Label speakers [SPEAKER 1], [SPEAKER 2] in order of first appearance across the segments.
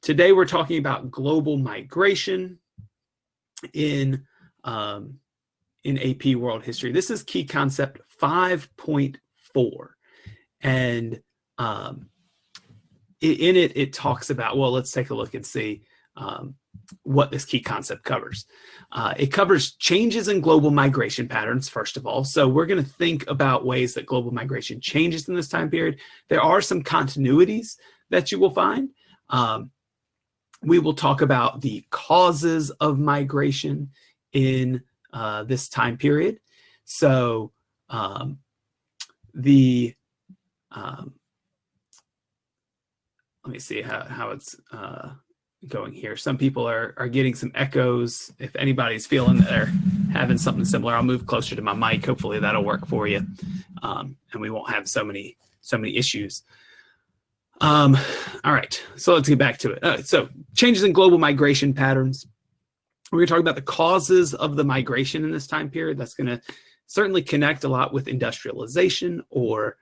[SPEAKER 1] Today we're talking about global migration in AP World History. This is key concept 5.4, and in it, it talks about, well, let's take a look and see what this key concept covers. It covers changes in global migration patterns, first of all. So we're going to think about ways that global migration changes in this time period. There are some continuities that you will find. We will talk about the causes of migration in this time period. So let me see how it's going here. Some people are getting some echoes. If anybody's feeling that they're having something similar, I'll move closer to my mic. Hopefully that'll work for you, and we won't have so many issues. All right, so let's get back to it. So changes in global migration patterns. We're going to talk about the causes of the migration in this time period. That's going to certainly connect a lot with industrialization, or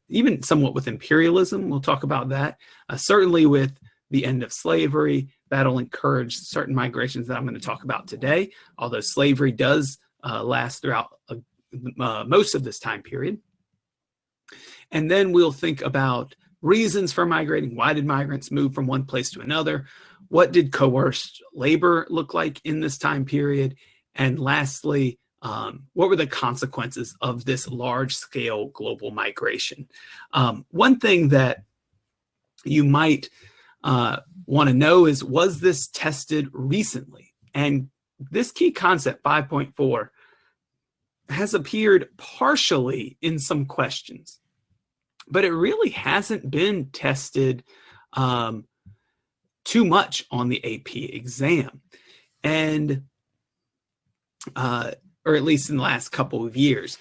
[SPEAKER 1] even somewhat with imperialism. We'll talk about that. Certainly with the end of slavery, that'll encourage certain migrations that I'm going to talk about today, although slavery does last throughout most of this time period. And then we'll think about reasons for migrating. Why did migrants move from one place to another? What did coerced labor look like in this time period? And lastly, what were the consequences of this large-scale global migration? One thing that you might want to know is, was this tested recently? And this key concept, 5.4, has appeared partially in some questions, but it really hasn't been tested too much on the AP exam. And or at least in the last couple of years.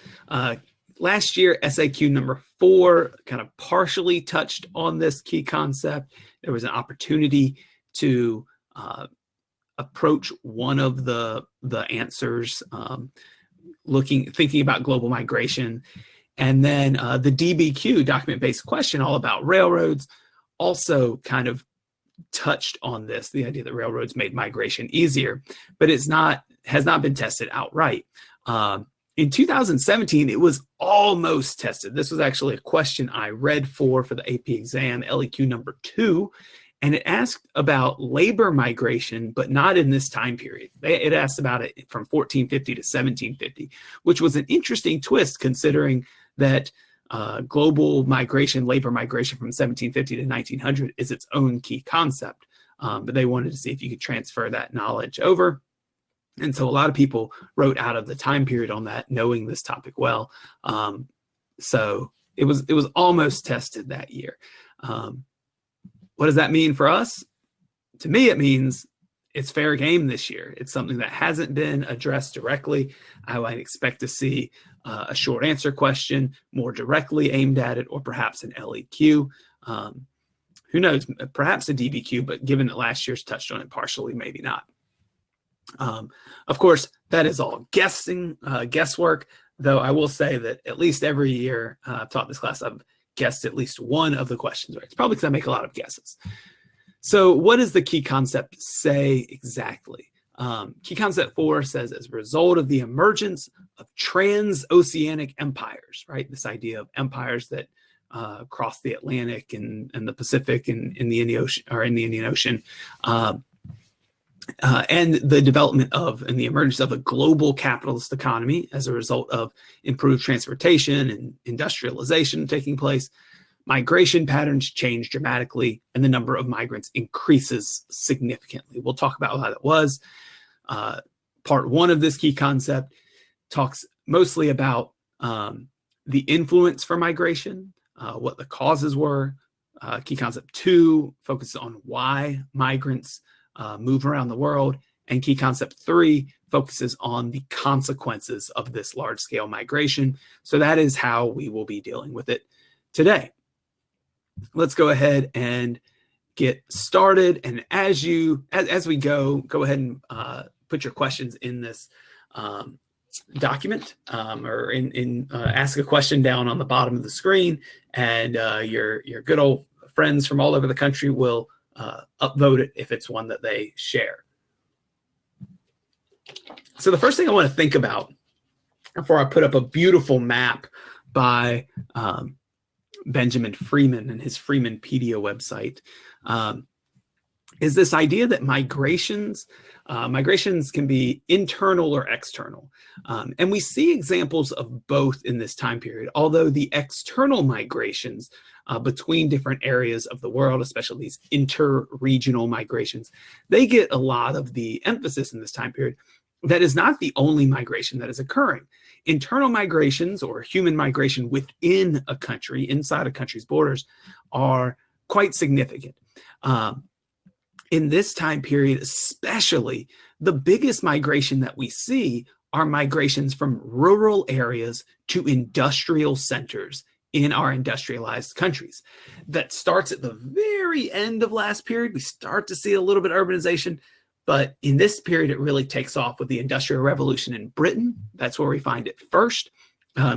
[SPEAKER 1] Last year, SAQ number 4 kind of partially touched on this key concept. There was an opportunity to approach one of the answers, thinking about global migration. And then the DBQ, document-based question, all about railroads, also kind of touched on this, the idea that railroads made migration easier, but has not been tested outright. In 2017, it was almost tested. This was actually a question I read for the AP exam, LEQ number 2, and it asked about labor migration, but not in this time period. It asked about it from 1450 to 1750, which was an interesting twist considering that global migration, labor migration from 1750 to 1900 is its own key concept. But they wanted to see if you could transfer that knowledge over. And so a lot of people wrote out of the time period on that, knowing this topic well. So it was almost tested that year. What does that mean for us? To me, it means it's fair game this year. It's something that hasn't been addressed directly. I might expect to see a short answer question more directly aimed at it, or perhaps an LEQ. Who knows, perhaps a DBQ, but given that last year's touched on it partially, maybe not. Of course, that is all guesswork, though I will say that at least every year I've taught this class, I've guessed at least one of the questions right. It's probably because I make a lot of guesses. So what does the key concept say exactly? Key concept 4 says, as a result of the emergence of transoceanic empires, right? This idea of empires that cross the Atlantic and the Pacific and in the Indian Ocean, or in the Indian Ocean, and the development of and the emergence of a global capitalist economy as a result of improved transportation and industrialization taking place, migration patterns change dramatically and the number of migrants increases significantly. We'll talk about how that was. Part 1 of this key concept talks mostly about the influence for migration, what the causes were. Key concept 2 focuses on why migrants move around the world, and key concept 3 focuses on the consequences of this large-scale migration. So that is how we will be dealing with it today. Let's go ahead and get started. And as we go ahead and put your questions in this document, or ask a question down on the bottom of the screen, and your good old friends from all over the country will upvote it if it's one that they share. So the first thing I want to think about before I put up a beautiful map by Benjamin Freeman and his Freemanpedia website is this idea that migrations can be internal or external. And we see examples of both in this time period, although the external migrations between different areas of the world, especially these inter-regional migrations, they get a lot of the emphasis in this time period. That is not the only migration that is occurring. Internal migrations, or human migration within a country, inside a country's borders, are quite significant. In this time period, especially, the biggest migration that we see are migrations from rural areas to industrial centers in our industrialized countries. That starts at the very end of last period. We start to see a little bit of urbanization, but in this period, it really takes off with the Industrial Revolution in Britain. That's where we find it first.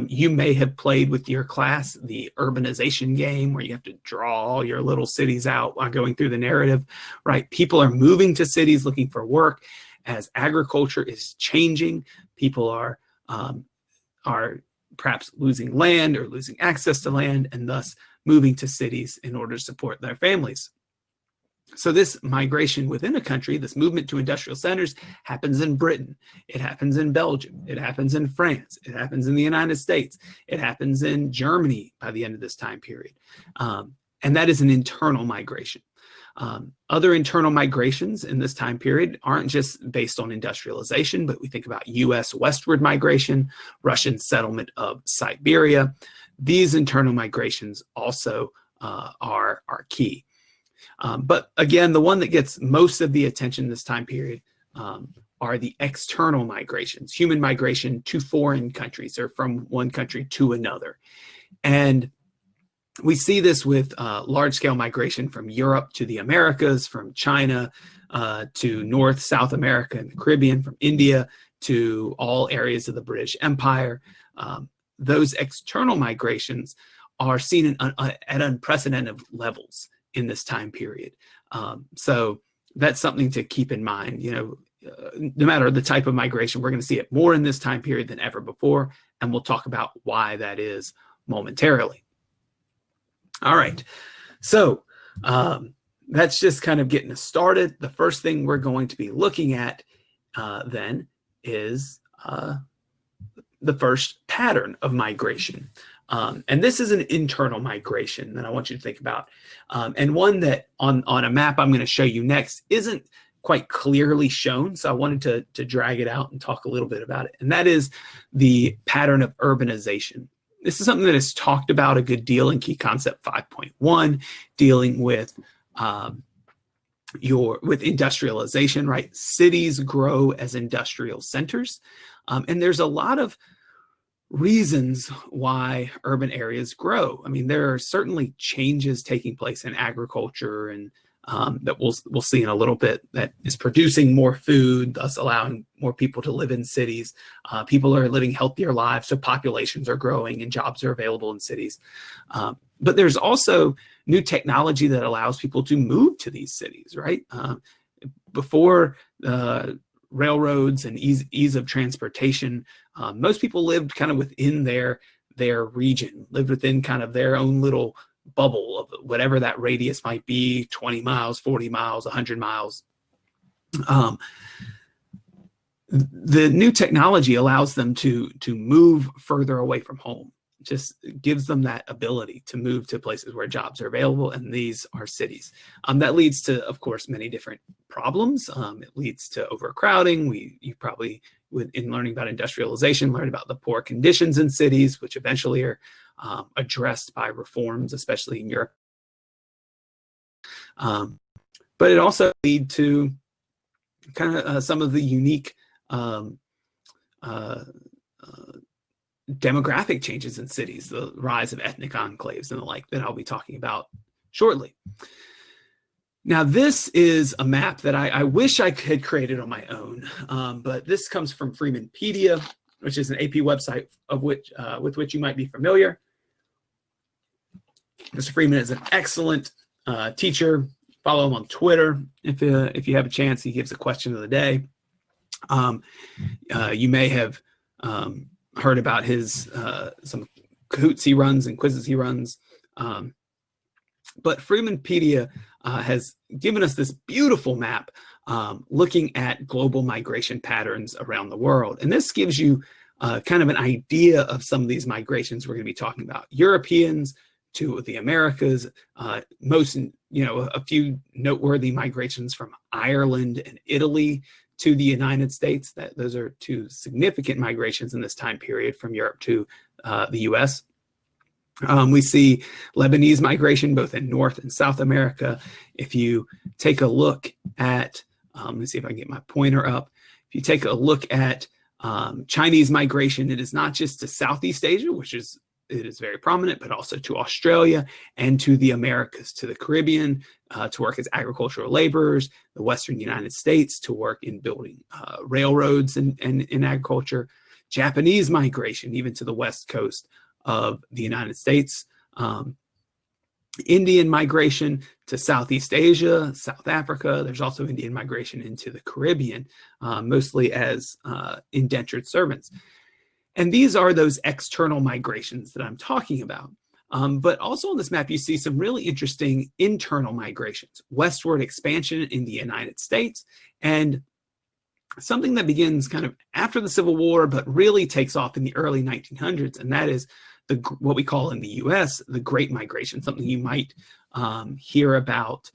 [SPEAKER 1] You may have played with your class the urbanization game, where you have to draw all your little cities out while going through the narrative, right? People are moving to cities looking for work. As agriculture is changing, people are perhaps losing land or losing access to land, and thus moving to cities in order to support their families. So this migration within a country, this movement to industrial centers, happens in Britain. It happens in Belgium. It happens in France. It happens in the United States. It happens in Germany by the end of this time period. And that is an internal migration. Other internal migrations in this time period aren't just based on industrialization, but we think about U.S. westward migration, Russian settlement of Siberia. These internal migrations also are key. But again, the one that gets most of the attention this time period are the external migrations, human migration to foreign countries or from one country to another. And we see this with large-scale migration from Europe to the Americas, from China to North, South America and the Caribbean, from India to all areas of the British Empire. Those external migrations are seen at unprecedented levels in this time period. So that's something to keep in mind. You know, no matter the type of migration, we're going to see it more in this time period than ever before, and we'll talk about why that is momentarily. All right, so that's just kind of getting us started. The first thing we're going to be looking at then is the first pattern of migration. And this is an internal migration that I want you to think about. And one that on a map I'm going to show you next isn't quite clearly shown. So I wanted to drag it out and talk a little bit about it. And that is the pattern of urbanization. This is something that is talked about a good deal in Key Concept 5.1, dealing with industrialization, right? Cities grow as industrial centers. And there's a lot of reasons why urban areas grow. I mean, there are certainly changes taking place in agriculture, and that we'll see in a little bit, that is producing more food, thus allowing more people to live in cities. People are living healthier lives, so populations are growing and jobs are available in cities. But there's also new technology that allows people to move to these cities, right? Before railroads and ease of transportation, most people lived kind of within their region, lived within kind of their own little bubble of whatever that radius might be, 20 miles, 40 miles, 100 miles. The new technology allows them to move further away from home. Just gives them that ability to move to places where jobs are available, and these are cities. That leads to, of course, many different problems. It leads to overcrowding. You probably, in learning about industrialization, learned about the poor conditions in cities, which eventually are addressed by reforms, especially in Europe. But it also leads to kind of some of the unique demographic changes in cities, the rise of ethnic enclaves and the like that I'll be talking about shortly. Now, this is a map that I wish I had created on my own, but this comes from Freemanpedia, which is an AP website with which you might be familiar. Mr. Freeman is an excellent teacher. Follow him on Twitter if you have a chance. He gives a question of the day. You may have heard about his some Kahoots he runs and quizzes he runs. But Freemanpedia has given us this beautiful map looking at global migration patterns around the world. And this gives you kind of an idea of some of these migrations we're going to be talking about. Europeans to the Americas, a few noteworthy migrations from Ireland and Italy to the United States. Those are two significant migrations in this time period from Europe to the US. We see Lebanese migration both in North and South America. If you take a look at, let me see if I can get my pointer up. If you take a look at Chinese migration, it is not just to Southeast Asia, it is very prominent, but also to Australia and to the Americas, to the Caribbean, to work as agricultural laborers, the Western United States to work in building railroads and in agriculture, Japanese migration, even to the West Coast of the United States, Indian migration to Southeast Asia, South Africa. There's also Indian migration into the Caribbean, mostly as indentured servants. And these are those external migrations that I'm talking about. But also on this map, you see some really interesting internal migrations, westward expansion in the United States, and something that begins kind of after the Civil War, but really takes off in the early 1900s, and that is what we call in the US, the Great Migration, something you might hear about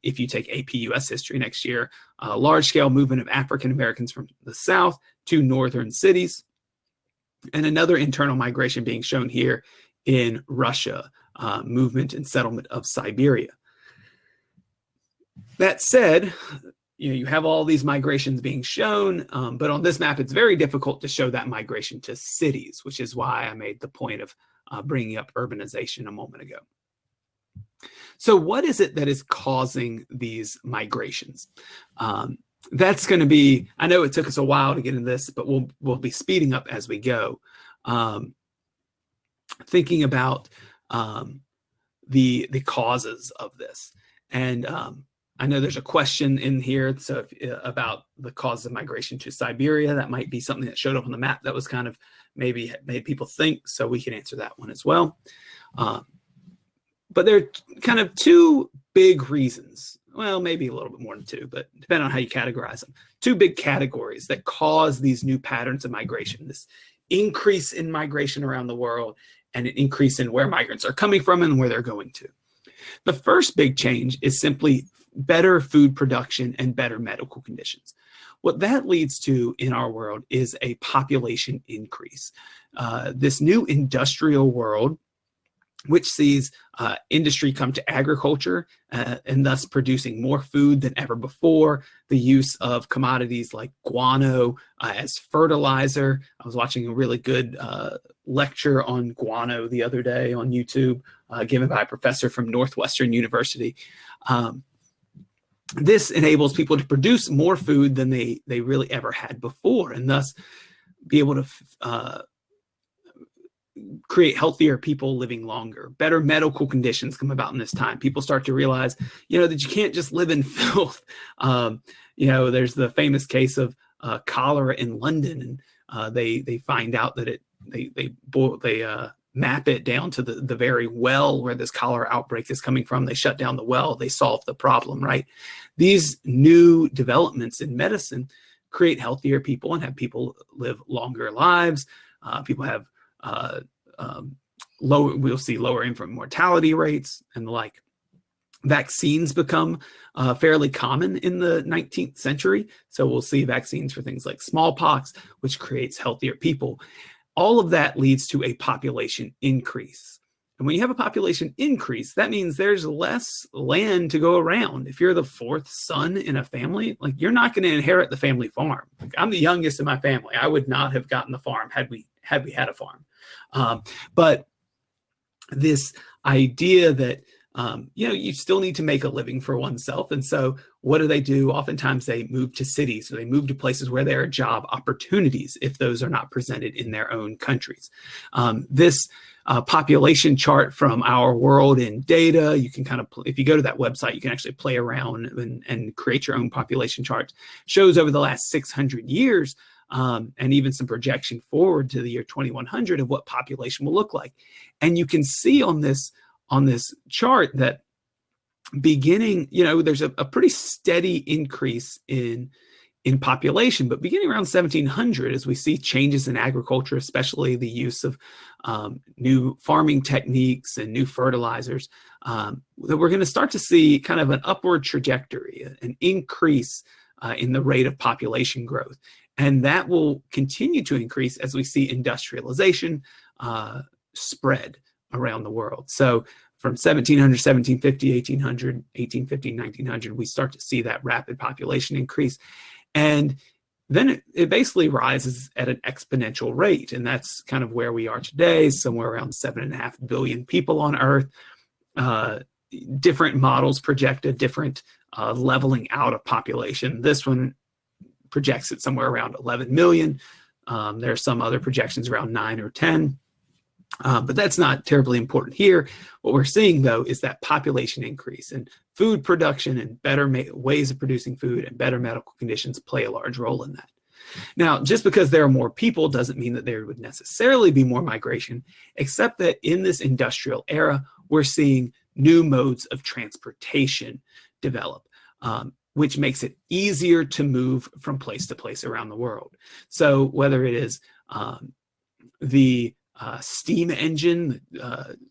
[SPEAKER 1] if you take AP US history next year, a large-scale movement of African Americans from the South to northern cities. And another internal migration being shown here in Russia, movement and settlement of Siberia. That said, you have all these migrations being shown, but on this map, it's very difficult to show that migration to cities, which is why I made the point of bringing up urbanization a moment ago. So what is it that is causing these migrations? That's going to be, I know it took us a while to get into this, but we'll be speeding up as we go. Thinking about the causes of this. And I know there's a question in here about the causes of migration to Siberia. That might be something that showed up on the map that was kind of maybe made people think, so we can answer that one as well. But there are kind of two big reasons, well, maybe a little bit more than two, but depending on how you categorize them, two big categories that cause these new patterns of migration, this increase in migration around the world and an increase in where migrants are coming from and where they're going to. The first big change is simply better food production and better medical conditions. What that leads to in our world is a population increase. This new industrial world, which sees industry come to agriculture and thus producing more food than ever before, the use of commodities like guano as fertilizer. I was watching a really good lecture on guano the other day on YouTube, given by a professor from Northwestern University. This enables people to produce more food than they really ever had before, and thus be able to create healthier people living longer. Better medical conditions come about in this time. People start to realize, that you can't just live in filth. There's the famous case of cholera in London, and they find out that they map it down to the very well where this cholera outbreak is coming from. They shut down the well. They solve the problem, right? These new developments in medicine create healthier people and have people live longer lives. People have we'll see lower infant mortality rates and the like. Vaccines become fairly common in the 19th century. So we'll see vaccines for things like smallpox, which creates healthier people. All of that leads to a population increase. And when you have a population increase, that means there's less land to go around. If you're the fourth son in a family, you're not going to inherit the family farm. I'm the youngest in my family. I would not have gotten the farm had we had a farm. But this idea that, you still need to make a living for oneself. And so what do? Oftentimes they move to cities, or they move to places where there are job opportunities if those are not presented in their own countries. This population chart from Our World in Data. You can kind of, if you go to that website, you can actually play around and create your own population charts. Shows over the last 600 years, and even some projection forward to the year 2100 of what population will look like. And you can see on this chart that beginning, there's a pretty steady increase in population, but beginning around 1700, as we see changes in agriculture, especially the use of new farming techniques and new fertilizers, that we're going to start to see kind of an upward trajectory, an increase in the rate of population growth. And that will continue to increase as we see industrialization spread around the world. So from 1700, 1750, 1800, 1850, 1900, we start to see that rapid population increase. And then it basically rises at an exponential rate. And that's kind of where we are today, somewhere around 7.5 billion people on Earth. Different models project a different leveling out of population. This one projects it somewhere around 11 million. There are some other projections around 9 or 10. But that's not terribly important here. What we're seeing, though, is that population increase, and food production and better ways of producing food and better medical conditions play a large role in that. Now, just because there are more people doesn't mean that there would necessarily be more migration, except that in this industrial era, we're seeing new modes of transportation develop, which makes it easier to move from place to place around the world. So whether it is the steam engine,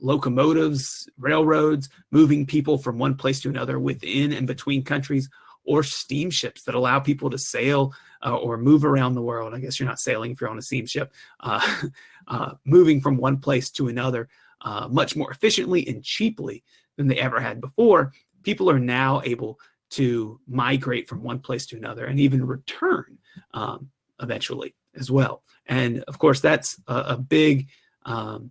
[SPEAKER 1] locomotives, railroads, moving people from one place to another within and between countries, or steamships that allow people to sail or move around the world. I guess you're not sailing if you're on a steamship, moving from one place to another much more efficiently and cheaply than they ever had before. People are now able to migrate from one place to another and even return eventually as well. And of course, that's a big, one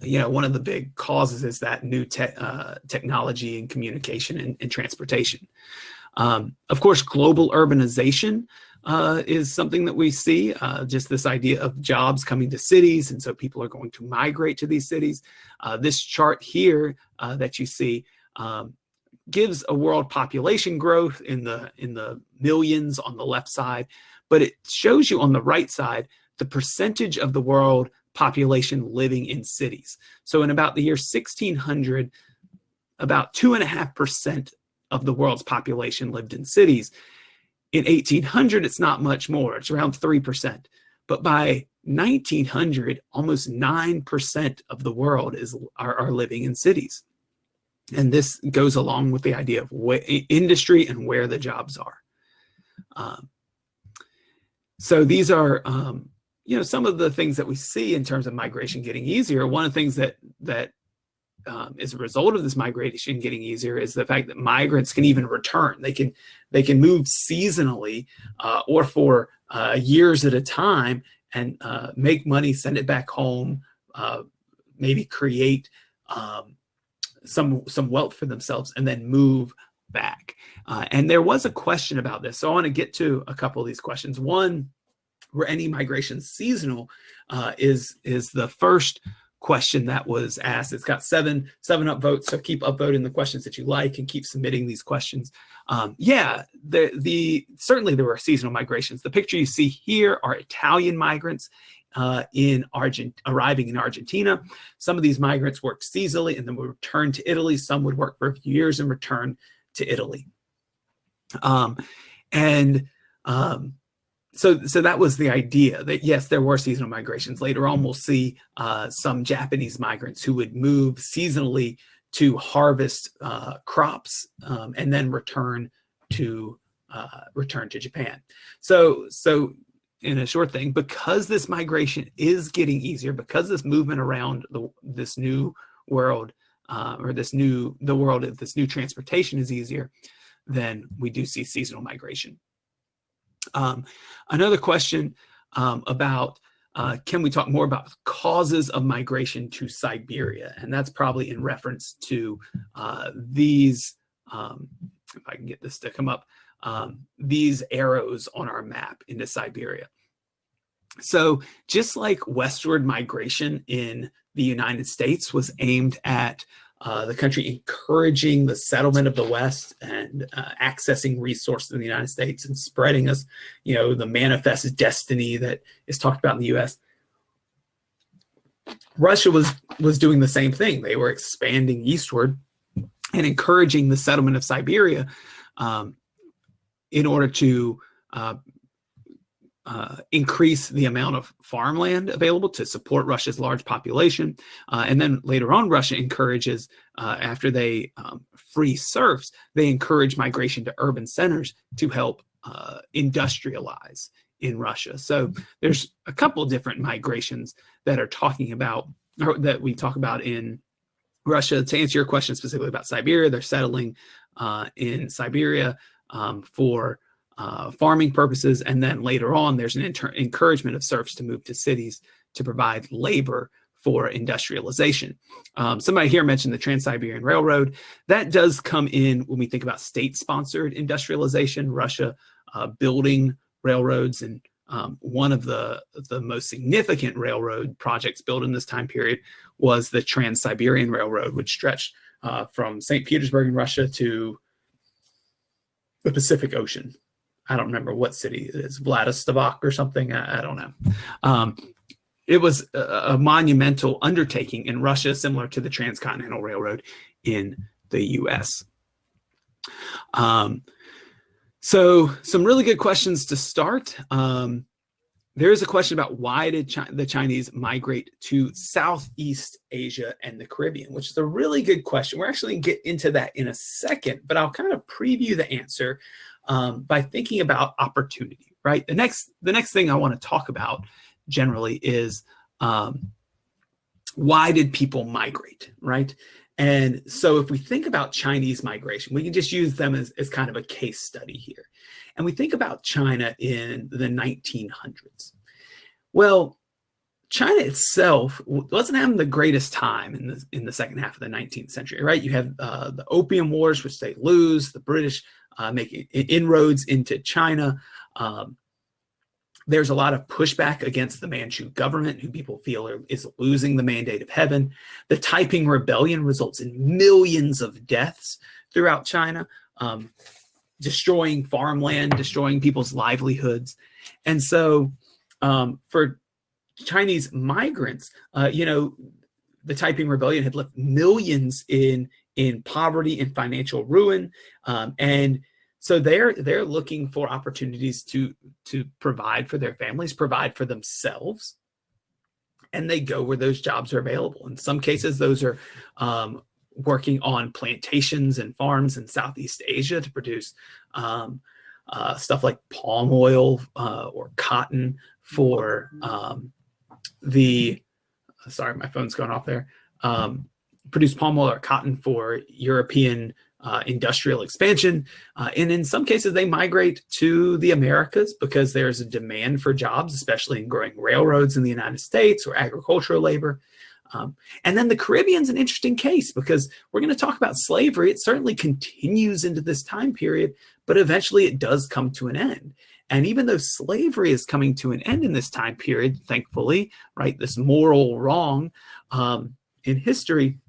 [SPEAKER 1] of the big causes is that new technology and communication and transportation. Of course, global urbanization is something that we see, just this idea of jobs coming to cities, and so people are going to migrate to these cities. This chart here that you see gives a world population growth in the millions on the left side, but it shows you on the right side the percentage of the world population living in cities. So in about the year 1600, about 2.5% of the world's population lived in cities. In 1800, it's not much more. It's around 3%. But by 1900, almost 9% of the world are living in cities. And this goes along with the idea of industry and where the jobs are. So these are, some of the things that we see in terms of migration getting easier. One of the things that is a result of this migration getting easier is the fact that migrants can even return. They can move seasonally or for years at a time and make money, send it back home, maybe create some wealth for themselves, and then move back. And there was a question about this, so I want to get to a couple of these questions. One, were any migration seasonal? Is the first question that was asked. It's got seven upvotes, so keep upvoting the questions that you like and keep submitting these questions. Certainly there were seasonal migrations. The picture you see here are Italian migrants arriving in Argentina. Some of these migrants worked seasonally and then would return to Italy. Some would work for a few years and return to Italy. So that was the idea, that yes, there were seasonal migrations. Later on, we'll see some Japanese migrants who would move seasonally to harvest crops and then return to Japan. So in a short thing, because this migration is getting easier, because this movement around this new world this new transportation is easier, then we do see seasonal migration. Another question about can we talk more about causes of migration to Siberia? And that's probably in reference to these, if I can get this to come up, these arrows on our map into Siberia. So just like westward migration in the United States was aimed at the country encouraging the settlement of the West and accessing resources in the United States and spreading us, the manifest destiny that is talked about in the U.S. Russia was doing the same thing. They were expanding eastward and encouraging the settlement of Siberia in order to increase the amount of farmland available to support Russia's large population. And then later on, Russia encourages, after they free serfs, they encourage migration to urban centers to help industrialize in Russia. So there's a couple of different migrations that are talking about, or that we talk about in Russia. To answer your question specifically about Siberia, they're settling in Siberia for farming purposes, and then later on there's an encouragement of serfs to move to cities to provide labor for industrialization. Somebody here mentioned the Trans-Siberian Railroad. That does come in when we think about state-sponsored industrialization, Russia building railroads, and one of the most significant railroad projects built in this time period was the Trans-Siberian Railroad, which stretched from St. Petersburg in Russia to the Pacific Ocean. I don't remember what city it is, Vladivostok or something. I don't know. It was a monumental undertaking in Russia, similar to the Transcontinental Railroad in the U.S. So some really good questions to start. There is a question about why did the Chinese migrate to Southeast Asia and the Caribbean, which is a really good question. We're actually going to get into that in a second, but I'll kind of preview the answer by thinking about opportunity, right? The next thing I want to talk about generally is why did people migrate, right? And so if we think about Chinese migration, we can just use them as kind of a case study here. And we think about China in the 1900s. Well, China itself wasn't having the greatest time in the second half of the 19th century, right? You have the Opium Wars, which they lose, the British making inroads into China. There's a lot of pushback against the Manchu government, who people feel is losing the mandate of heaven. The Taiping Rebellion results in millions of deaths throughout China, destroying farmland, destroying people's livelihoods. And so for Chinese migrants, the Taiping Rebellion had left millions in poverty and financial ruin, and so they're looking for opportunities to provide for their families, provide for themselves, and they go where those jobs are available. In some cases, those are working on plantations and farms in Southeast Asia to produce stuff like palm oil or cotton for sorry, my phone's going off there. Produce palm oil or cotton for European industrial expansion. And in some cases, they migrate to the Americas because there's a demand for jobs, especially in growing railroads in the United States or agricultural labor. And then the Caribbean's an interesting case because we're going to talk about slavery. It certainly continues into this time period, but eventually it does come to an end. And even though slavery is coming to an end in this time period, thankfully, right, this moral wrong in history,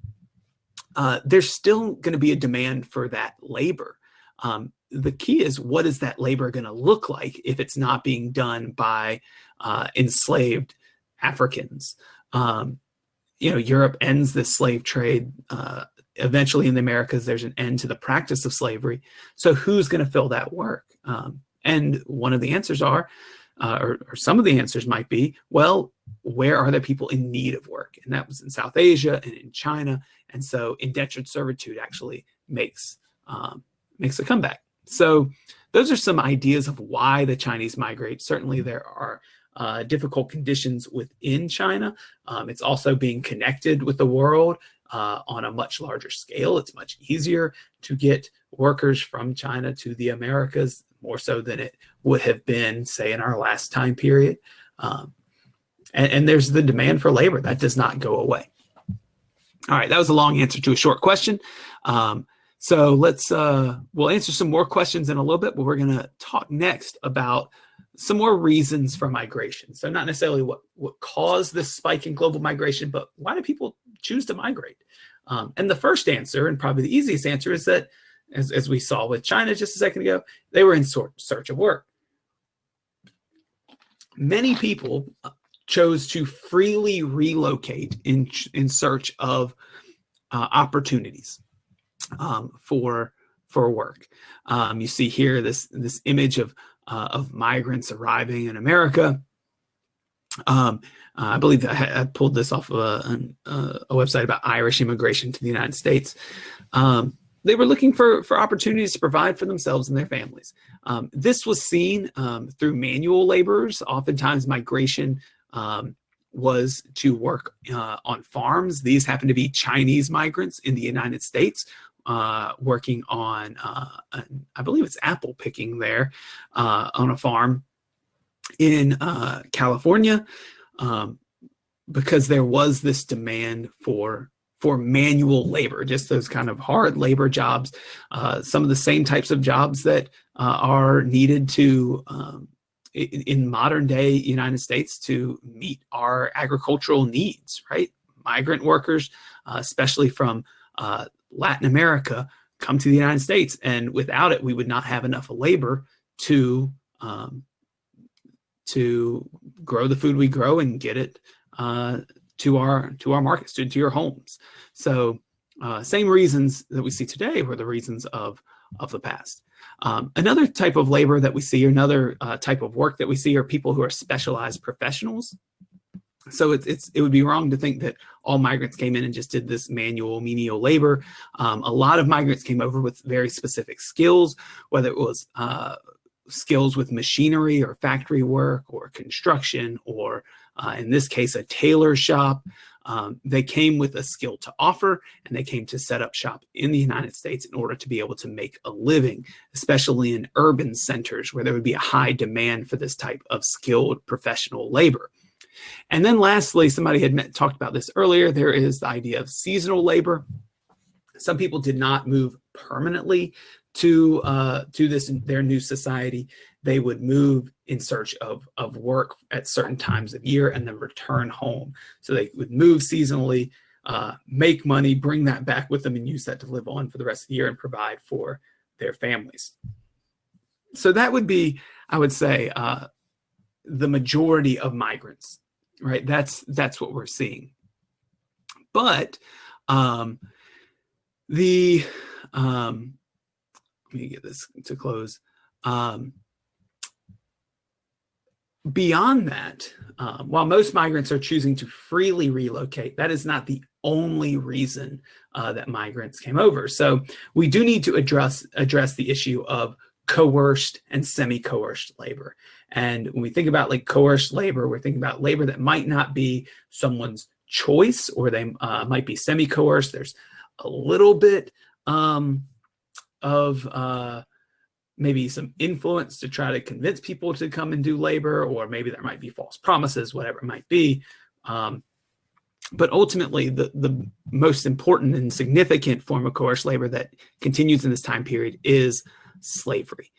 [SPEAKER 1] there's still going to be a demand for that labor. The key is, what is that labor going to look like if it's not being done by enslaved Africans? Europe ends this slave trade. Eventually in the Americas, there's an end to the practice of slavery. So who's going to fill that work? And one of the answers are, or some of the answers might be, well, where are there people in need of work? And that was in South Asia and in China. And so indentured servitude actually makes a comeback. So those are some ideas of why the Chinese migrate. Certainly there are difficult conditions within China. It's also being connected with the world on a much larger scale. It's much easier to get workers from China to the Americas, more so than it would have been, say, in our last time period. And there's the demand for labor. That does not go away. All right, that was a long answer to a short question. So we'll answer some more questions in a little bit, but we're going to talk next about some more reasons for migration. So not necessarily what caused this spike in global migration, but why do people choose to migrate? And the first answer, and probably the easiest answer, is that, as we saw with China just a second ago, they were in search of work. Many people chose to freely relocate in search of opportunities for work. You see here this image of migrants arriving in America. I believe that I pulled this off of a website about Irish immigration to the United States. They were looking for opportunities to provide for themselves and their families. This was seen through manual laborers. Oftentimes migration was to work on farms. These happen to be Chinese migrants in the United States, working on, I believe it's apple picking there, on a farm in California, because there was this demand for manual labor, just those kind of hard labor jobs, some of the same types of jobs that are needed to in modern day United States to meet our agricultural needs, right? Migrant workers, especially from Latin America, come to the United States, and without it, we would not have enough labor to grow the food we grow and get it to our markets, to your homes. So same reasons that we see today were the reasons of the past. Another type of labor that we see, or another type of work that we see, are people who are specialized professionals. So it would be wrong to think that all migrants came in and just did this manual, menial labor. A lot of migrants came over with very specific skills, whether it was skills with machinery or factory work or construction, or in this case, a tailor shop. They came with a skill to offer, and they came to set up shop in the United States in order to be able to make a living, especially in urban centers where there would be a high demand for this type of skilled professional labor. And then lastly, somebody had talked about this earlier, there is the idea of seasonal labor. Some people did not move permanently to their new society. They would move in search of work at certain times of year and then return home. So they would move seasonally, make money, bring that back with them, and use that to live on for the rest of the year and provide for their families. So that would be, I would say, the majority of migrants, right? That's what we're seeing. But let me get this to close. Beyond that, while most migrants are choosing to freely relocate, that is not the only reason that migrants came over. So we do need to address the issue of coerced and semi-coerced labor. And when we think about like coerced labor, we're thinking about labor that might not be someone's choice, or they might be semi-coerced. There's a little bit of maybe some influence to try to convince people to come and do labor, or maybe there might be false promises, whatever it might be. But ultimately, the most important and significant form of coerced labor that continues in this time period is slavery.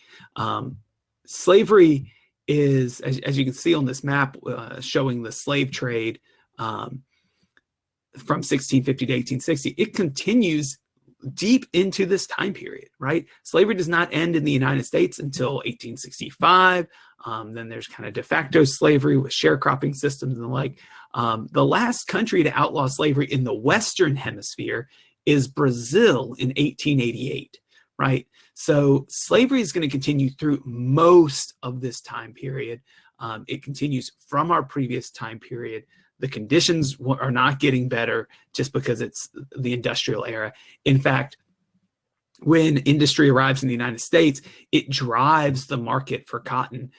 [SPEAKER 1] Slavery is, as you can see on this map, showing the slave trade from 1650 to 1860. It continues deep into this time period, right? Slavery does not end in the United States until 1865. Then there's kind of de facto slavery with sharecropping systems and the like. The last country to outlaw slavery in the Western Hemisphere is Brazil in 1888, right? So slavery is going to continue through most of this time period. It continues from our previous time period. The conditions are not getting better just because it's the industrial era. In fact, when industry arrives in the United States, it drives the market for cotton,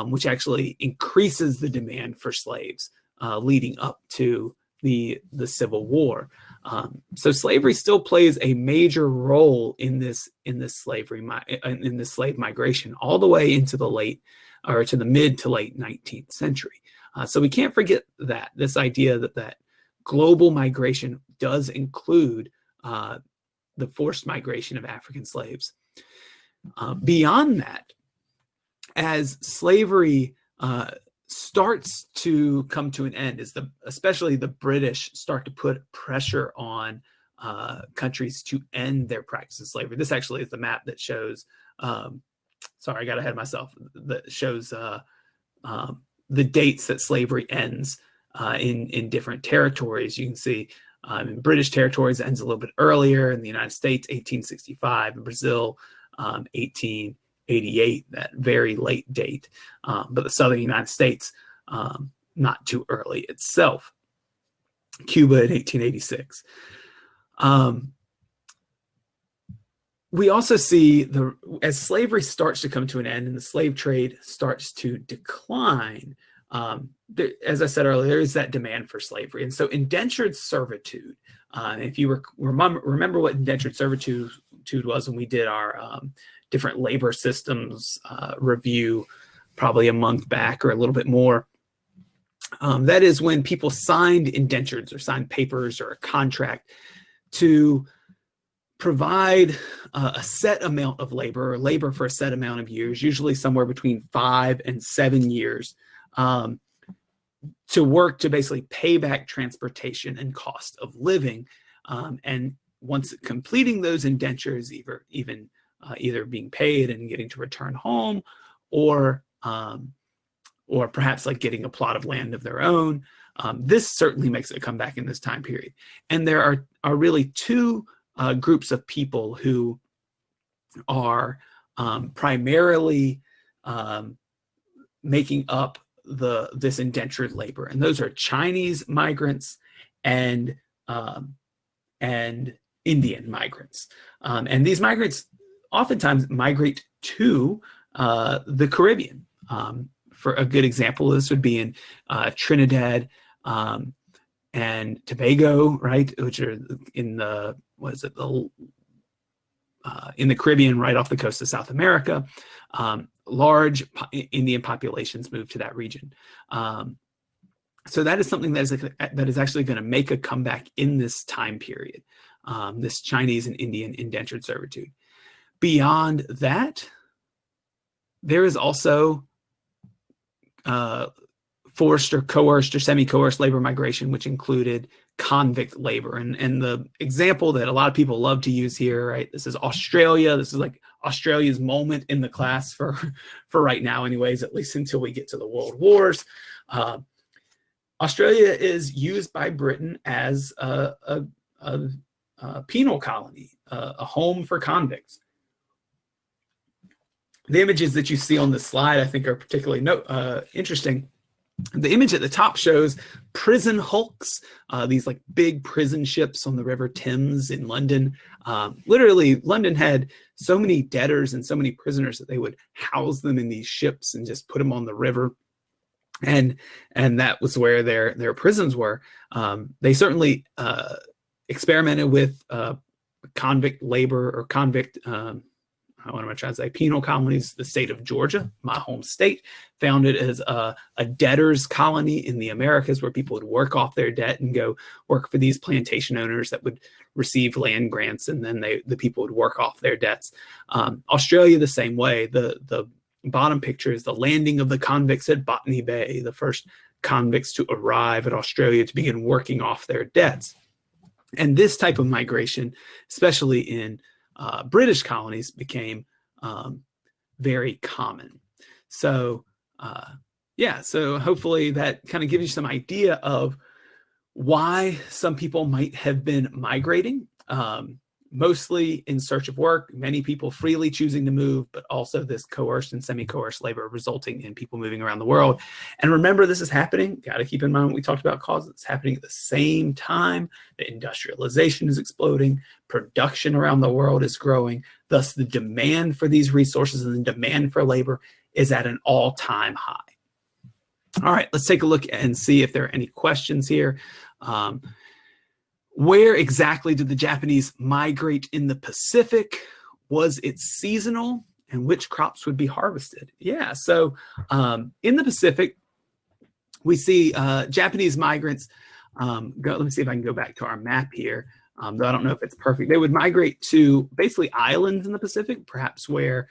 [SPEAKER 1] which actually increases the demand for slaves leading up to the Civil War. So slavery still plays a major role in this slave migration all the way into the mid to late 19th century. So we can't forget this idea that global migration does include the forced migration of African slaves. Beyond that, As slavery starts to come to an end, as especially the British start to put pressure on countries to end their practice of slavery. This actually is the map that shows, sorry, I got ahead of myself, that shows the dates that slavery ends in different territories. You can see in British territories it ends a little bit earlier. In the United States, 1865. In Brazil, 1888, that very late date. But the southern United States, not too early itself. Cuba in 1886. We also see, as slavery starts to come to an end and the slave trade starts to decline, as I said earlier, there is that demand for slavery. And so indentured servitude, if you remember what indentured servitude was when we did our different labor systems review probably a month back or a little bit more, that is when people signed indentures or signed papers or a contract to provide a set amount of labor or labor for a set amount of years, usually somewhere between 5 and 7 years, to work to basically pay back transportation and cost of living. And once completing those indentures, either being paid and getting to return home, or perhaps like getting a plot of land of their own, this certainly makes it come back in this time period. And there are really two groups of people who are primarily making up this indentured labor, and those are Chinese migrants and Indian migrants. And these migrants oftentimes migrate to the Caribbean. For a good example, this would be in Trinidad and Tobago, right, which are in the in the Caribbean, right off the coast of South America. Large Indian populations move to that region. So that is something that is actually going to make a comeback in this time period, this Chinese and Indian indentured servitude. Beyond that, there is also forced or coerced or semi-coerced labor migration, which included convict labor. And the example that a lot of people love to use here, right? This is Australia. This is like Australia's moment in the class for right now, anyways, at least until we get to the World Wars. Australia is used by Britain as a penal colony, a home for convicts. The images that you see on this slide, I think, are particularly interesting. The image at the top shows prison hulks, these like big prison ships on the River Thames in London. Literally, London had so many debtors and so many prisoners that they would house them in these ships and just put them on the river. And that was where their prisons were. They certainly experimented with convict labor or convict what am I trying to say? Penal colonies. The state of Georgia, my home state, found it as a debtor's colony in the Americas, where people would work off their debt and go work for these plantation owners that would receive land grants, and then the people would work off their debts. Australia, the same way. The bottom picture is the landing of the convicts at Botany Bay, the first convicts to arrive at Australia to begin working off their debts. And this type of migration, especially in British colonies, became very common. So so hopefully that kind of gives you some idea of why some people might have been migrating, mostly in search of work, many people freely choosing to move, but also this coerced and semi-coerced labor resulting in people moving around the world. And remember, this is happening, got to keep in mind, we talked about causes, it's happening at the same time that industrialization is exploding, production around the world is growing, thus the demand for these resources and the demand for labor is at an all-time high. All right, let's take a look and see if there are any questions here. Where exactly did the Japanese migrate in the Pacific? Was it seasonal? And which crops would be harvested? Yeah, so in the Pacific, we see Japanese migrants. Let me see if I can go back to our map here, though I don't know if it's perfect. They would migrate to basically islands in the Pacific, perhaps where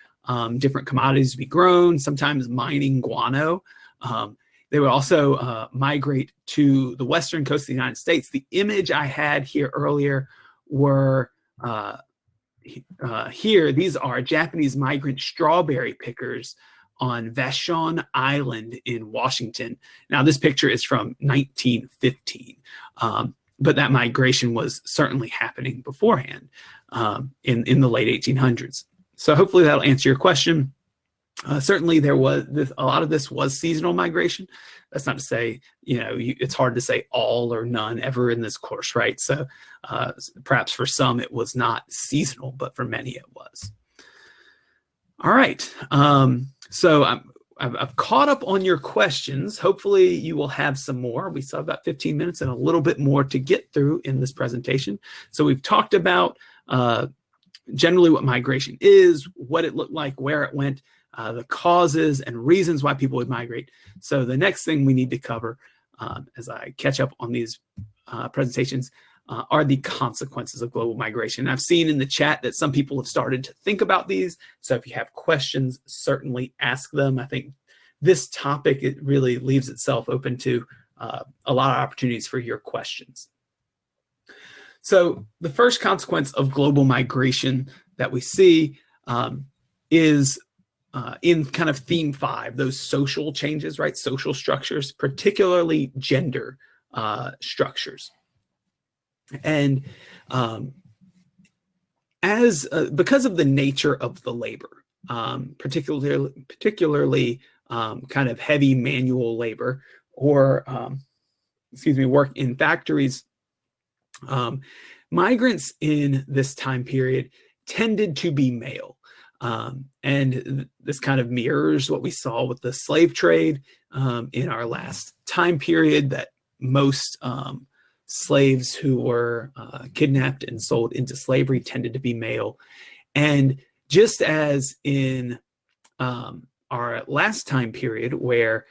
[SPEAKER 1] different commodities to be grown, sometimes mining guano. They would also migrate to the western coast of the United States. The image I had here earlier were here. These are Japanese migrant strawberry pickers on Vashon Island in Washington. Now, this picture is from 1915, but that migration was certainly happening beforehand in the late 1800s. So hopefully that'll answer your question. Certainly there was a lot of this was seasonal migration. That's not to say, it's hard to say all or none ever in this course, right? So perhaps for some it was not seasonal, but for many it was. All right. So I've caught up on your questions. Hopefully you will have some more. We saw about 15 minutes and a little bit more to get through in this presentation. So we've talked about generally what migration is, what it looked like, where it went, the causes and reasons why people would migrate. So the next thing we need to cover as I catch up on these presentations are the consequences of global migration. I've seen in the chat that some people have started to think about these. So if you have questions, certainly ask them. I think this topic, it really leaves itself open to a lot of opportunities for your questions. So the first consequence of global migration that we see is in kind of theme 5, those social changes, right? Social structures, particularly gender structures. And because of the nature of the labor, particularly kind of heavy manual labor or, work in factories, migrants in this time period tended to be male. And this kind of mirrors what we saw with the slave trade in our last time period, that most slaves who were kidnapped and sold into slavery tended to be male. And just as in our last time period, where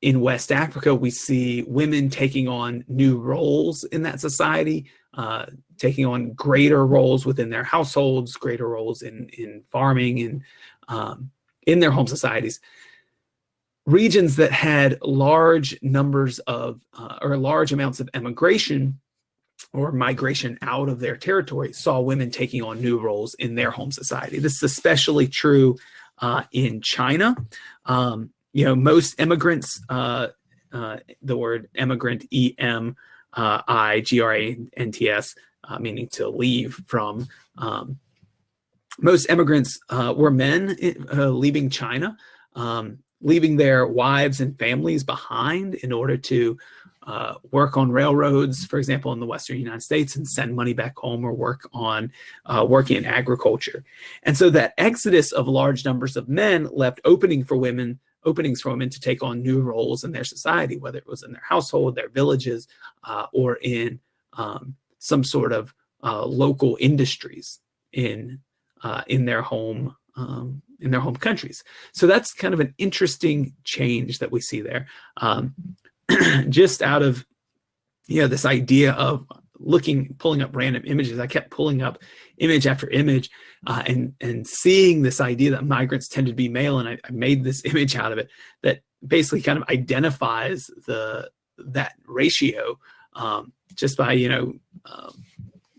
[SPEAKER 1] in West Africa, we see women taking on new roles in that society, taking on greater roles within their households, greater roles in farming and in their home societies. Regions that had large numbers of or large amounts of emigration or migration out of their territory saw women taking on new roles in their home society. This is especially true in China. Most immigrants, the word immigrant, E-M-I-G-R-A-N-T-S, meaning to leave from. Most immigrants were men leaving China, leaving their wives and families behind in order to work on railroads, for example, in the Western United States, and send money back home, or work on working in agriculture. And so that exodus of large numbers of men left openings for women to take on new roles in their society, whether it was in their household, their villages, or in some sort of local industries in their home countries. So that's kind of an interesting change that we see there. Just out of this idea of pulling up random images, I kept pulling up image after image and seeing this idea that migrants tend to be male, and I made this image out of it that basically kind of identifies that ratio just by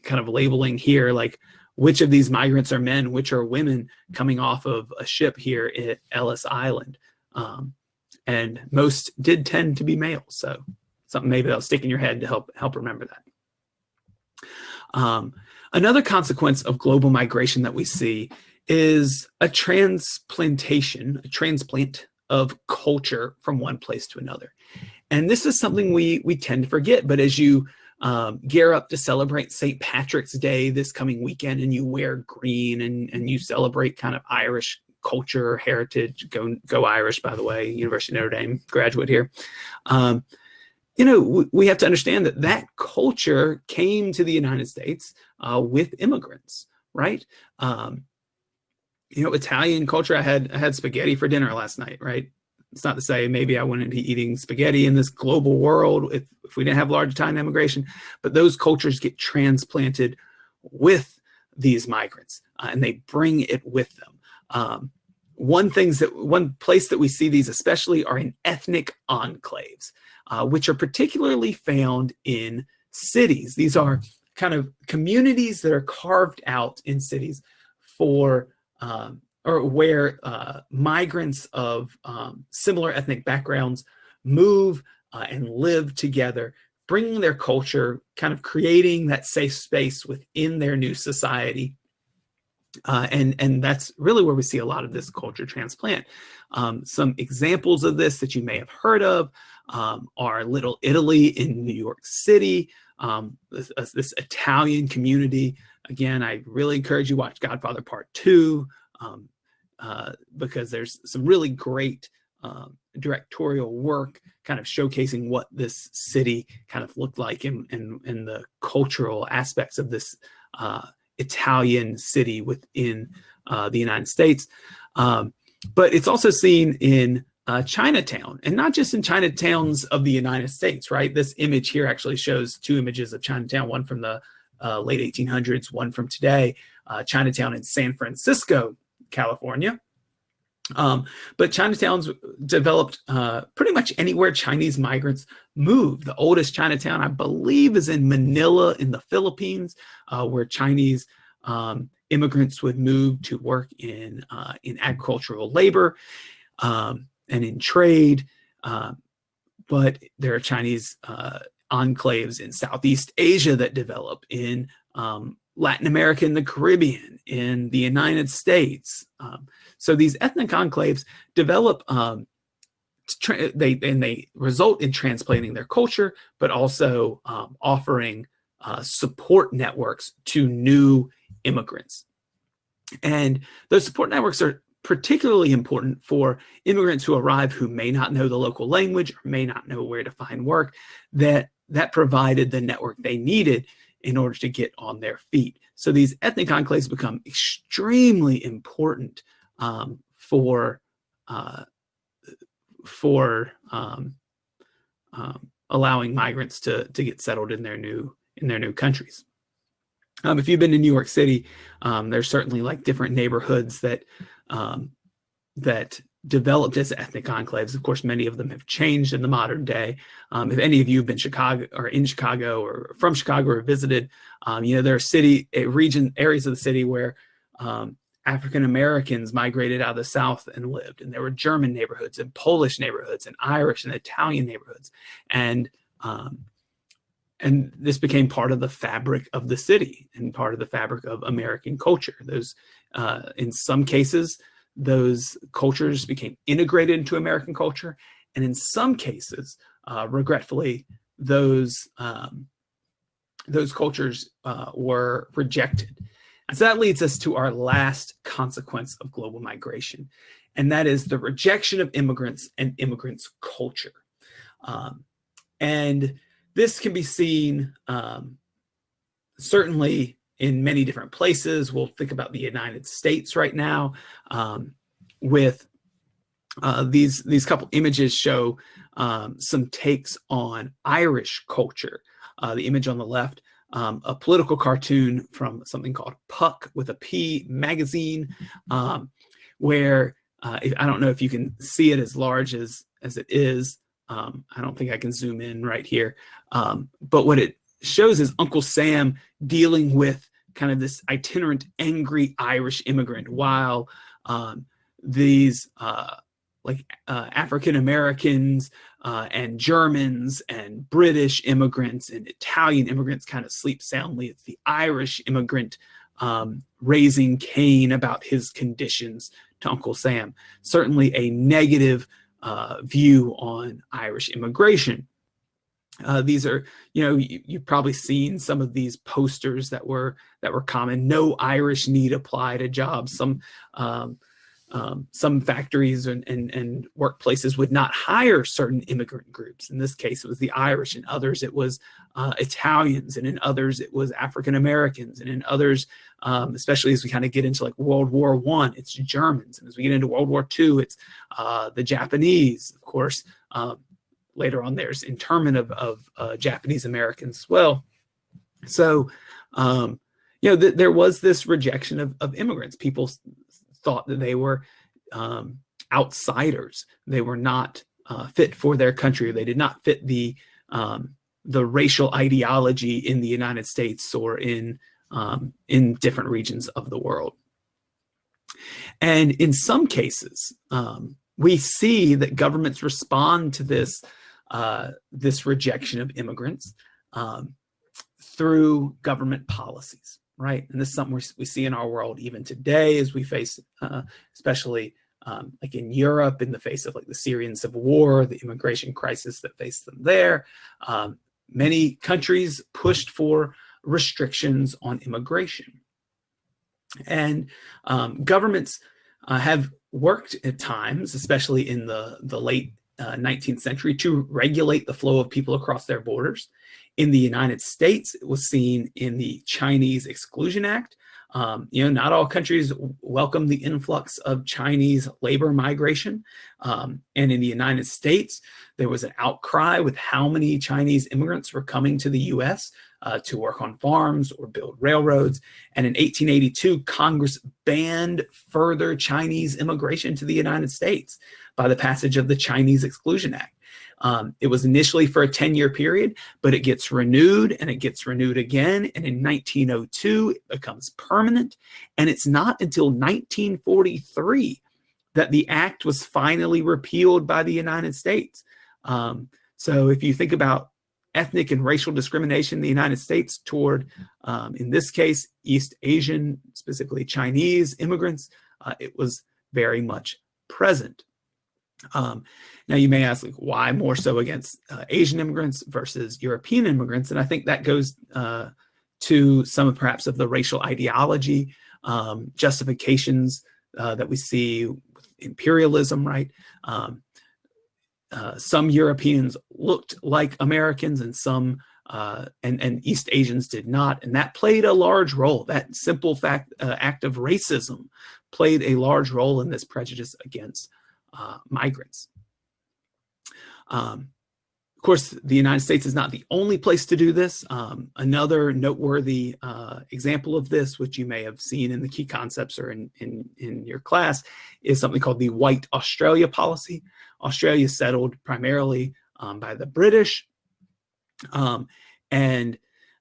[SPEAKER 1] kind of labeling here, like, which of these migrants are men, which are women coming off of a ship here at Ellis Island. And most did tend to be male. So something maybe that'll stick in your head to help remember that. Another consequence of global migration that we see is a transplant of culture from one place to another. And this is something we tend to forget, but as you gear up to celebrate St. Patrick's Day this coming weekend, and you wear green and you celebrate kind of Irish culture, heritage, go Irish, by the way, University of Notre Dame graduate here. We have to understand that culture came to the United States with immigrants, right? Italian culture, I had spaghetti for dinner last night, right? It's not to say maybe I wouldn't be eating spaghetti in this global world if we didn't have large Italian immigration, but those cultures get transplanted with these migrants and they bring it with them. One place that we see these especially are in ethnic enclaves, which are particularly found in cities. These are kind of communities that are carved out in cities for or where migrants of similar ethnic backgrounds move and live together, bringing their culture, kind of creating that safe space within their new society. And that's really where we see a lot of this culture transplant. Some examples of this that you may have heard of are Little Italy in New York City, this Italian community. Again, I really encourage you to watch Godfather Part 2 because there's some really great directorial work kind of showcasing what this city kind of looked like in the cultural aspects of this Italian city within the United States. But it's also seen in Chinatown, and not just in Chinatowns of the United States, right? This image here actually shows two images of Chinatown, one from the late 1800s, one from today, Chinatown in San Francisco, California. But Chinatowns developed pretty much anywhere Chinese migrants moved. The oldest Chinatown, I believe, is in Manila in the Philippines, where Chinese immigrants would move to work in agricultural labor and in trade. But there are Chinese enclaves in Southeast Asia that develop, in Latin America and the Caribbean, in the United States. So these ethnic enclaves develop, they result in transplanting their culture, but also offering support networks to new immigrants. And those support networks are particularly important for immigrants who arrive who may not know the local language or may not know where to find work, that provided the network they needed in order to get on their feet. So these ethnic enclaves become extremely important for allowing migrants to get settled in their new countries. If you've been to New York City, there's certainly like different neighborhoods that developed as ethnic enclaves. Of course, many of them have changed in the modern day. If any of you have been Chicago or in Chicago or from Chicago or visited, there are areas of the city where African Americans migrated out of the South and lived, and there were German neighborhoods and Polish neighborhoods and Irish and Italian neighborhoods, and this became part of the fabric of the city and part of the fabric of American culture. Those, in some cases, those cultures became integrated into American culture, and in some cases, regretfully, those cultures were rejected. And so that leads us to our last consequence of global migration, and that is the rejection of immigrants and immigrants' culture. And this can be seen certainly in many different places. We'll think about the United States right now, with these couple images show some takes on Irish culture. The image on the left, a political cartoon from something called Puck with a P magazine, where I don't know if you can see it as large as it is. I don't think I can zoom in right here. But what it shows is Uncle Sam dealing with kind of this itinerant, angry Irish immigrant, while these African Americans and Germans and British immigrants and Italian immigrants kind of sleep soundly. It's the Irish immigrant raising Cain about his conditions to Uncle Sam. Certainly a negative view on Irish immigration. These are, you've probably seen some of these posters that were common. No Irish need apply to jobs. Some factories and workplaces would not hire certain immigrant groups. In this case, it was the Irish. In others, it was Italians, and in others, it was African Americans, and in others, especially as we kind of get into like World War I, it's Germans, and as we get into World War II, it's the Japanese, of course. Later on, there's internment of Japanese Americans as well. So, there was this rejection of immigrants. People thought that they were outsiders. They were not fit for their country. They did not fit the racial ideology in the United States or in different regions of the world. And in some cases, we see that governments respond to this rejection of immigrants through government policies, right? And this is something we see in our world even today, as we face, especially like in Europe, in the face of like the Syrian civil war, the immigration crisis that faced them there. Many countries pushed for restrictions on immigration. And governments have worked at times, especially in the late 19th century, to regulate the flow of people across their borders. In the United States, it was seen in the Chinese Exclusion Act. Not all countries welcome the influx of Chinese labor migration. And in the United States, there was an outcry with how many Chinese immigrants were coming to the US to work on farms or build railroads. And in 1882, Congress banned further Chinese immigration to the United States by the passage of the Chinese Exclusion Act. It was initially for a 10-year period, but it gets renewed and it gets renewed again. And in 1902, it becomes permanent. And it's not until 1943 that the act was finally repealed by the United States. So if you think about ethnic and racial discrimination in the United States toward, in this case, East Asian, specifically Chinese immigrants, it was very much present. Now you may ask, like, why more so against Asian immigrants versus European immigrants? And I think that goes to some of perhaps of the racial ideology, justifications that we see with imperialism, right? Some Europeans looked like Americans and some and East Asians did not. And that played a large role. That simple act of racism played a large role in this prejudice against migrants. Of course, the United States is not the only place to do this. Another noteworthy example of this, which you may have seen in the key concepts or in your class, is something called the White Australia policy. Australia is settled primarily by the British, and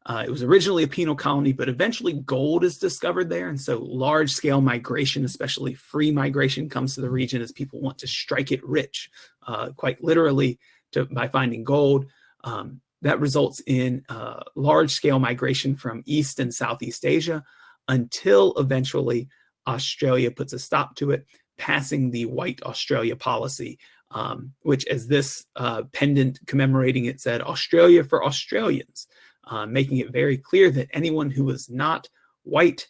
[SPEAKER 1] it was originally a penal colony, but eventually gold is discovered there. And so large-scale migration, especially free migration, comes to the region as people want to strike it rich, quite literally, by finding gold. That results in large-scale migration from East and Southeast Asia until eventually Australia puts a stop to it, passing the White Australia policy, which, as this pendant commemorating it said, Australia for Australians. Making it very clear that anyone who was not white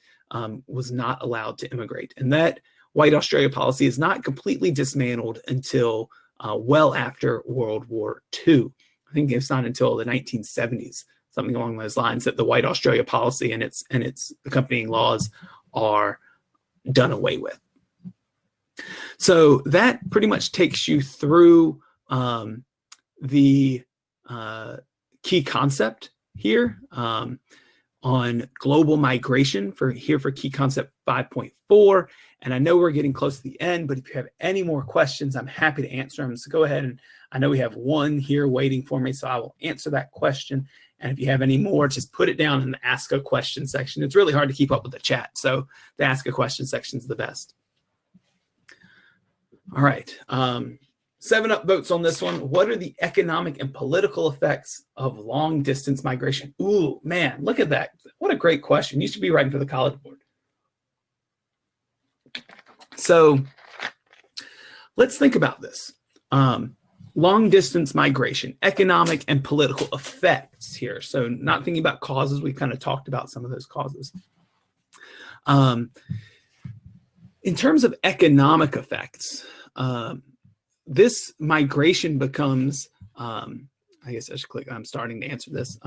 [SPEAKER 1] was not allowed to immigrate. And that White Australia policy is not completely dismantled until well after World War II. I think it's not until the 1970s, something along those lines, that the White Australia policy and its accompanying laws are done away with. So that pretty much takes you through the key concept here on global migration for key concept 5.4. And I know we're getting close to the end, but if you have any more questions, I'm happy to answer them. So go ahead, and I know we have one here waiting for me, so I will answer that question. And if you have any more, just put it down in the ask a question section. It's really hard to keep up with the chat, so the ask a question section is the best. All right. 7 up votes on this one. What are the economic and political effects of long distance migration? Ooh, man, look at that. What a great question. You should be writing for the College Board. So let's think about this. Long distance migration, economic and political effects here. So not thinking about causes. We've kind of talked about some of those causes. In terms of economic effects, this migration becomes, I guess I should click, I'm starting to answer this.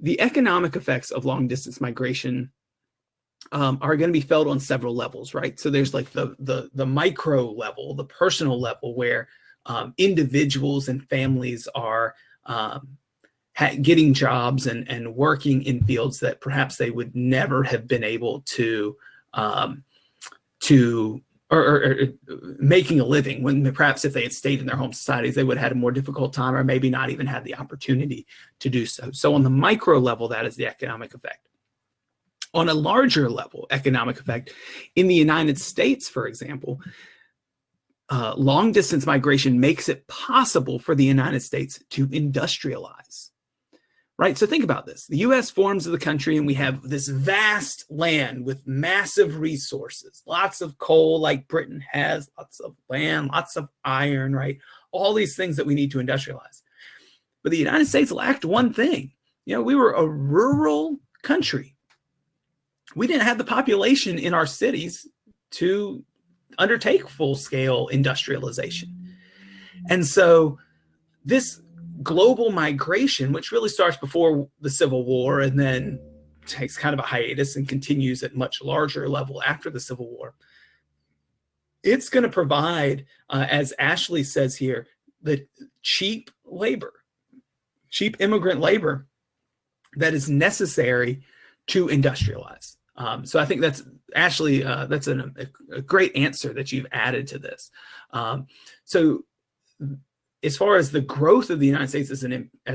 [SPEAKER 1] The economic effects of long distance migration are going to be felt on several levels, right? So there's like the micro level, the personal level, where individuals and families are getting jobs and working in fields that perhaps they would never have been able to to or making a living, when perhaps if they had stayed in their home societies, they would have had a more difficult time, or maybe not even had the opportunity to do so. So on the micro level, that is the economic effect. On a larger level, economic effect, in the United States, for example, long distance migration makes it possible for the United States to industrialize. Right? So think about this. The US forms of the country, and we have this vast land with massive resources, lots of coal like Britain has, lots of land, lots of iron, right? All these things that we need to industrialize. But the United States lacked one thing. You know, we were a rural country. We didn't have the population in our cities to undertake full-scale industrialization. And so this global migration, which really starts before the Civil War and then takes kind of a hiatus and continues at much larger level after the Civil War, it's going to provide, as Ashley says here, the cheap labor, cheap immigrant labor that is necessary to industrialize. So I think that's, Ashley, that's a great answer that you've added to this. So as far as the growth of the United States as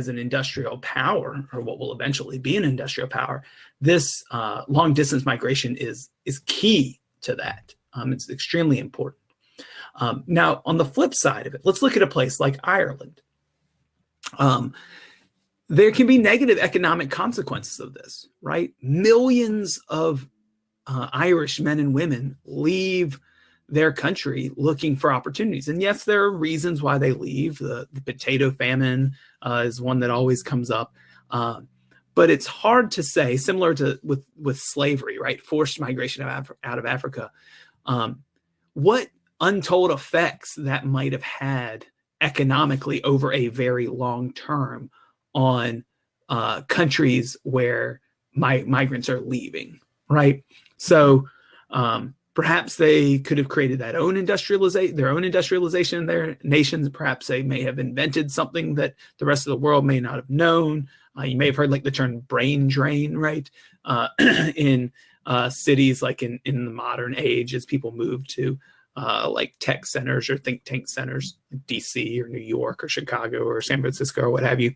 [SPEAKER 1] an industrial power, or what will eventually be an industrial power, this long distance migration is key to that. It's extremely important. Now, on the flip side of it, let's look at a place like Ireland. There can be negative economic consequences of this, right? Millions of Irish men and women leave their country looking for opportunities. And yes, there are reasons why they leave. The potato famine is one that always comes up. But it's hard to say, similar to with slavery, right? Forced migration out of Africa. What untold effects that might have had economically over a very long term on countries where migrants are leaving, right? So perhaps they could have created their own industrialization in their nations. Perhaps they may have invented something that the rest of the world may not have known. You may have heard like the term brain drain, right? In cities like in the modern age, as people move to like tech centers or think tank centers, like DC or New York or Chicago or San Francisco or what have you.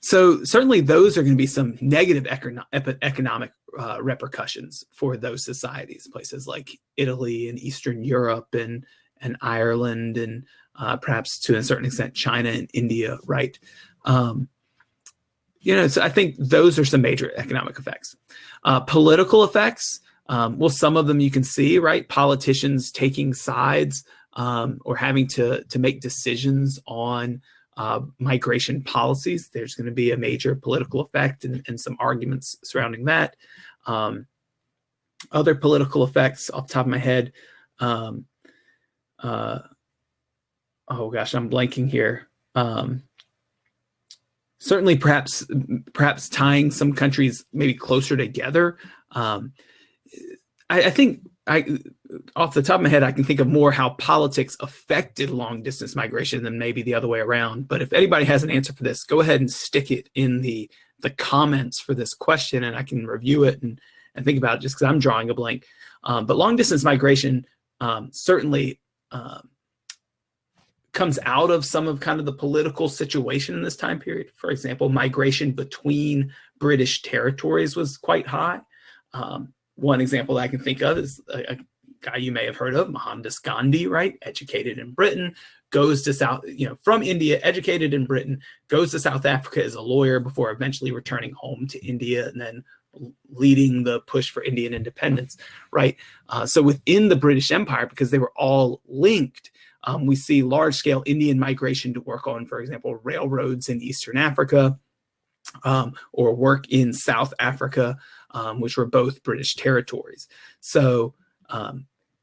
[SPEAKER 1] So certainly those are going to be some negative economic repercussions for those societies, places like Italy and Eastern Europe and Ireland and perhaps to a certain extent China and India, right? So I think those are some major economic effects. Political effects, well, some of them you can see, right? Politicians taking sides or having to make decisions on migration policies. There's going to be a major political effect and some arguments surrounding that. Other political effects off the top of my head. Oh gosh, I'm blanking here. Certainly perhaps tying some countries maybe closer together. I think off the top of my head, I can think of more how politics affected long distance migration than maybe the other way around. But if anybody has an answer for this, go ahead and stick it in the comments for this question, and I can review it and think about it just because I'm drawing a blank. But long distance migration certainly comes out of some of kind of the political situation in this time period. For example, migration between British territories was quite high. One example that I can think of is a guy you may have heard of, Mohandas Gandhi, right? Educated in Britain, goes to from India, educated in Britain, goes to South Africa as a lawyer before eventually returning home to India and then leading the push for Indian independence, right? So within the British Empire, because they were all linked, we see large-scale Indian migration to work on, for example, railroads in Eastern Africa, or work in South Africa, which were both British territories. So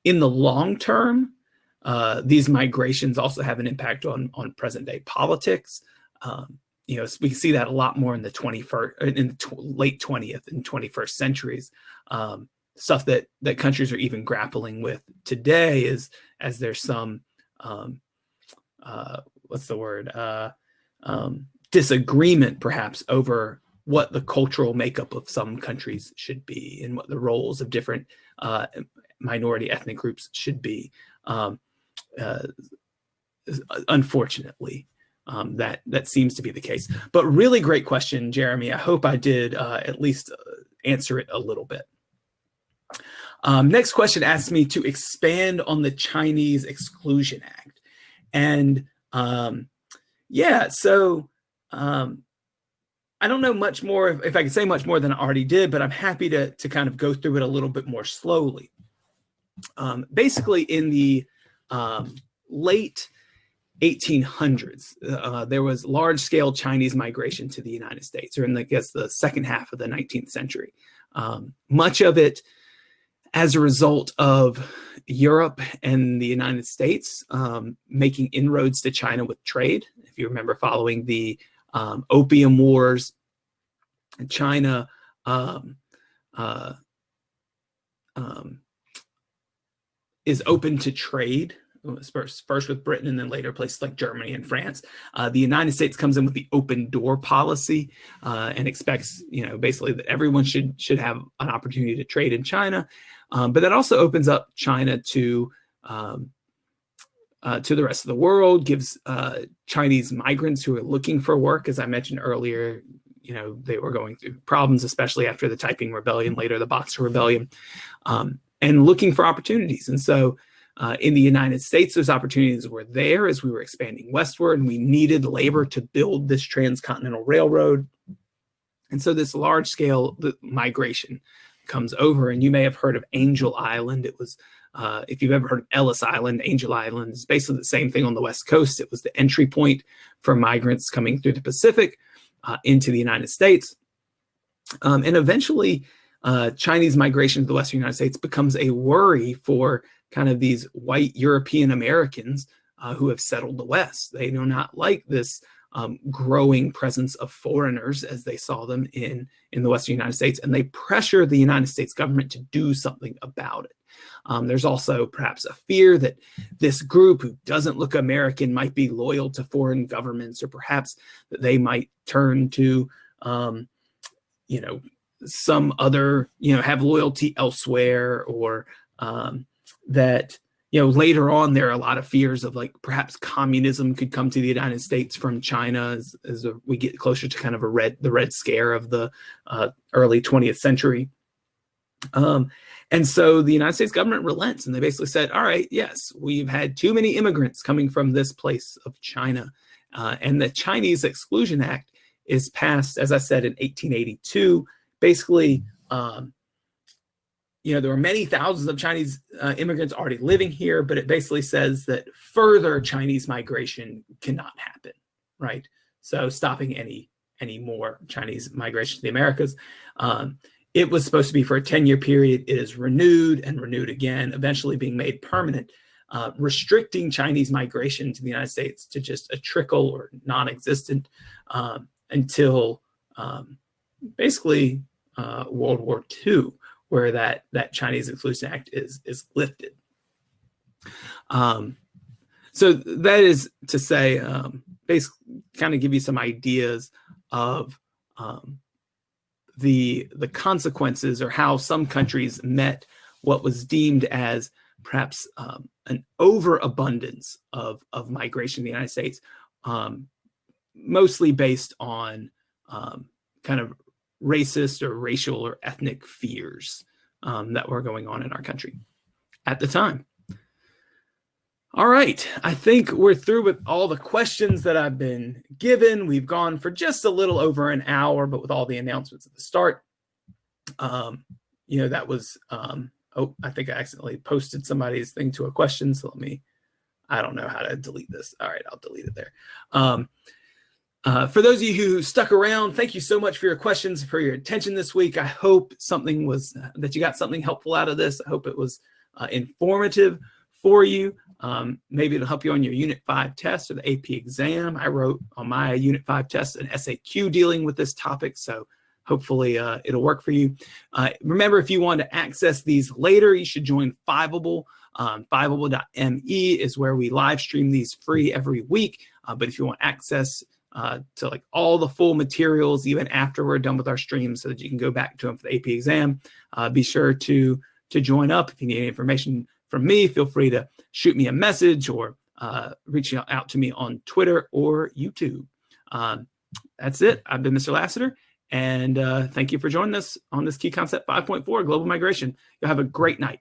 [SPEAKER 1] in the long term, these migrations also have an impact on present-day politics. We see that a lot more in the late 20th and 21st centuries. Stuff that countries are even grappling with today is as there's some disagreement perhaps over what the cultural makeup of some countries should be and what the roles of different minority ethnic groups should be. Unfortunately, that seems to be the case. But really great question, Jeremy. I hope I did at least answer it a little bit. Next question asks me to expand on the Chinese Exclusion Act. And yeah, so I don't know much more, if I can say much more than I already did, but I'm happy to kind of go through it a little bit more slowly. Basically, in the late 1800s, there was large-scale Chinese migration to the United States, or in, I guess, the second half of the 19th century. Much of it as a result of Europe and the United States making inroads to China with trade. If you remember following the Opium Wars, China is open to trade, first with Britain and then later places like Germany and France. The United States comes in with the open door policy and expects, basically that everyone should have an opportunity to trade in China. But that also opens up China to the rest of the world, gives Chinese migrants who are looking for work, as I mentioned earlier, they were going through problems, especially after the Taiping Rebellion, later the Boxer Rebellion, and looking for opportunities. And so in the United States, those opportunities were there as we were expanding westward, and we needed labor to build this transcontinental railroad. And so this large-scale migration comes over, and you may have heard of Angel Island. It was, if you've ever heard of Ellis Island, Angel Island is basically the same thing on the West Coast. It was the entry point for migrants coming through the Pacific into the United States. And eventually, Chinese migration to the Western United States becomes a worry for kind of these white European Americans who have settled the West. They do not like this growing presence of foreigners as they saw them in the Western United States, and they pressure the United States government to do something about it. There's also perhaps a fear that this group who doesn't look American might be loyal to foreign governments, or perhaps that they might turn to, some other, have loyalty elsewhere, or that, later on there are a lot of fears of like perhaps communism could come to the United States from China as we get closer to kind of the Red Scare of the early 20th century. And so the United States government relents, and they basically said, all right, yes, we've had too many immigrants coming from this place of China. And the Chinese Exclusion Act is passed, as I said, in 1882. Basically, there were many thousands of Chinese immigrants already living here, but it basically says that further Chinese migration cannot happen, right? So stopping any more Chinese migration to the Americas. It was supposed to be for a 10-year period. It is renewed and renewed again, eventually being made permanent, restricting Chinese migration to the United States to just a trickle or non-existent until basically World War II, where that Chinese Exclusion Act is lifted. So that is to say, basically kind of give you some ideas of the consequences, or how some countries met what was deemed as perhaps an overabundance of migration in the United States, mostly based on kind of racist or racial or ethnic fears that were going on in our country at the time. All right, I think we're through with all the questions that I've been given. We've gone for just a little over an hour, but with all the announcements at the start, that was, I think I accidentally posted somebody's thing to a question. So I don't know how to delete this. All right, I'll delete it there. For those of you who stuck around, thank you so much for your questions, for your attention this week. I hope that you got something helpful out of this. I hope it was informative for you. Maybe it'll help you on your Unit 5 test or the AP exam. I wrote on my Unit 5 test an SAQ dealing with this topic, so hopefully it'll work for you. Remember, if you want to access these later, you should join Fiveable. Fiveable.me is where we live stream these free every week. But if you want access to like all the full materials, even after we're done with our stream, so that you can go back to them for the AP exam, be sure to to join up. If you need any information from me, feel free to shoot me a message or reach out to me on Twitter or YouTube. That's it. I've been Mr. Lassiter, and thank you for joining us on this Key Concept 5.4, Global Migration. You'll have a great night.